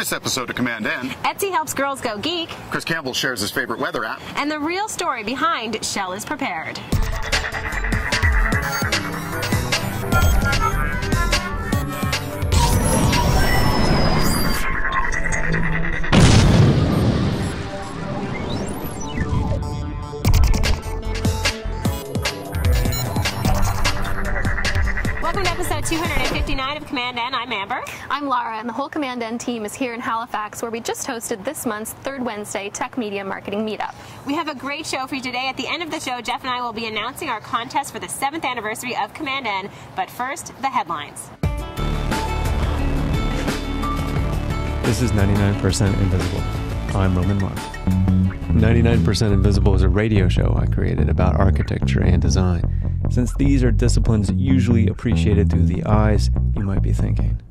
this episode of commandN, Etsy helps girls go geek. Chris Campbell shares his favorite weather app. And the real story behind Shell is Prepared. Welcome to episode 259 of commandN. I'm Amber. I'm Lara, and the whole commandN team is here in Halifax, where we just hosted this month's third Wednesday Tech Media Marketing Meetup. We have a great show for you today. At the end of the show, Jeff and I will be announcing our contest for the 7th anniversary of commandN. But first, the headlines. This is 99% Invisible. I'm Roman Mars. 99% Invisible is a radio show I created about architecture and design. Since these are disciplines usually appreciated through the eyes, you might be thinking,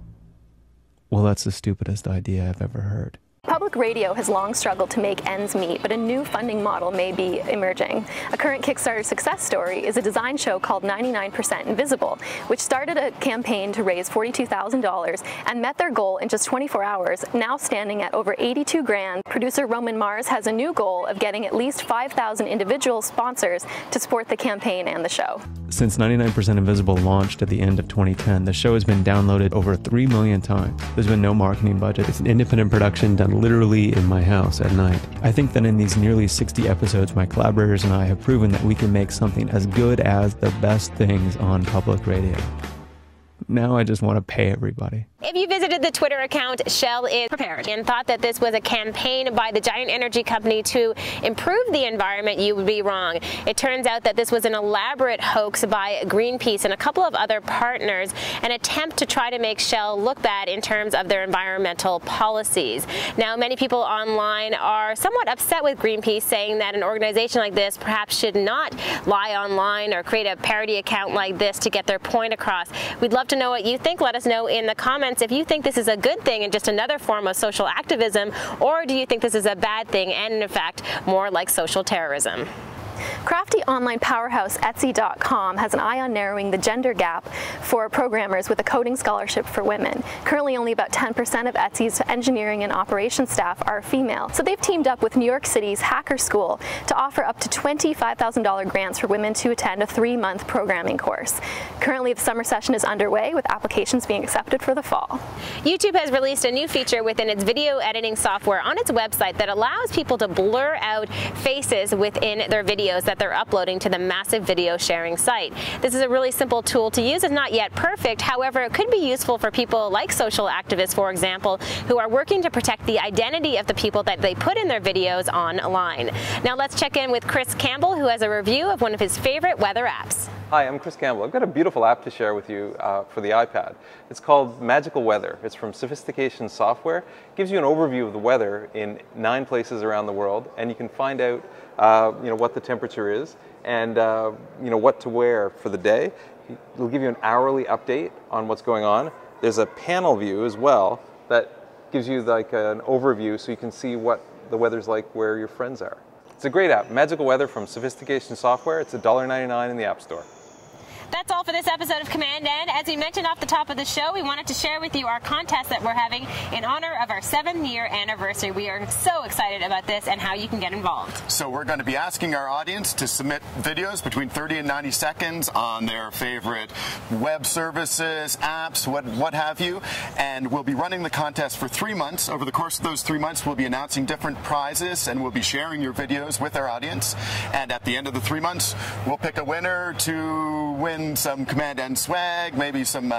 well, that's the stupidest idea I've ever heard. Public radio has long struggled to make ends meet, but a new funding model may be emerging. A current Kickstarter success story is a design show called 99% Invisible, which started a campaign to raise $42,000 and met their goal in just 24 hours, now standing at over 82 grand. Producer Roman Mars has a new goal of getting at least 5,000 individual sponsors to support the campaign and the show. Since 99% Invisible launched at the end of 2010, the show has been downloaded over 3 million times. There's been no marketing budget. It's an independent production done literally in my house at night. I think that in these nearly 60 episodes, my collaborators and I have proven that we can make something as good as the best things on public radio. Now I just want to pay everybody. If you visited the Twitter account Shell is Prepared and thought that this was a campaign by the giant energy company to improve the environment, you would be wrong. It turns out that this was an elaborate hoax by Greenpeace and a couple of other partners, an attempt to try to make Shell look bad in terms of their environmental policies. Now, many people online are somewhat upset with Greenpeace, saying that an organization like this perhaps should not lie online or create a parody account like this to get their point across. We'd love to know what you think. Let us know in the comments if you think this is a good thing and just another form of social activism, or do you think this is a bad thing and in fact more like social terrorism? Crafty online powerhouse Etsy.com has an eye on narrowing the gender gap for programmers with a coding scholarship for women. Currently, only about 10% of Etsy's engineering and operations staff are female. So they've teamed up with New York City's Hacker School to offer up to $25,000 grants for women to attend a 3-month programming course. Currently, the summer session is underway, with applications being accepted for the fall. YouTube has released a new feature within its video editing software on its website that allows people to blur out faces within their videos that they're uploading to the massive video sharing site. This is a really simple tool to use. It's not yet perfect. However, it could be useful for people like social activists, for example, who are working to protect the identity of the people that they put in their videos online. Now let's check in with Chris Campbell, who has a review of one of his favorite weather apps. Hi, I'm Chris Campbell. I've got a beautiful app to share with you for the iPad. It's called Magical Weather. It's from Sophistication Software. It gives you an overview of the weather in 9 places around the world, and you can find out what the temperature is and what to wear for the day. It'll give you an hourly update on what's going on. There's a panel view as well that gives you like an overview so you can see what the weather's like where your friends are. It's a great app, Magical Weather from Sophistication Software. It's $1.99 in the App Store. That's all for this episode of commandN. As we mentioned off the top of the show, we wanted to share with you our contest that we're having in honor of our 7th year anniversary. We are so excited about this and how you can get involved. So we're going to be asking our audience to submit videos between 30 and 90 seconds on their favorite web services, apps, what have you. And we'll be running the contest for 3 months. Over the course of those 3 months, we'll be announcing different prizes and we'll be sharing your videos with our audience. And at the end of the 3 months, we'll pick a winner to win some commandN swag, maybe some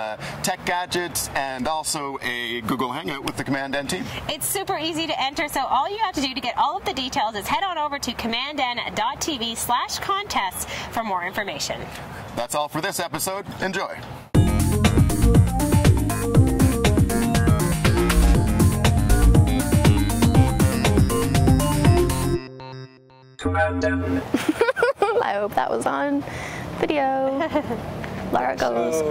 tech gadgets, and also a Google Hangout with the commandN team. It's super easy to enter, so all you have to do to get all of the details is head on over to commandN.tv/contests for more information. That's all for this episode. Enjoy. I hope that was on video. Lara goes.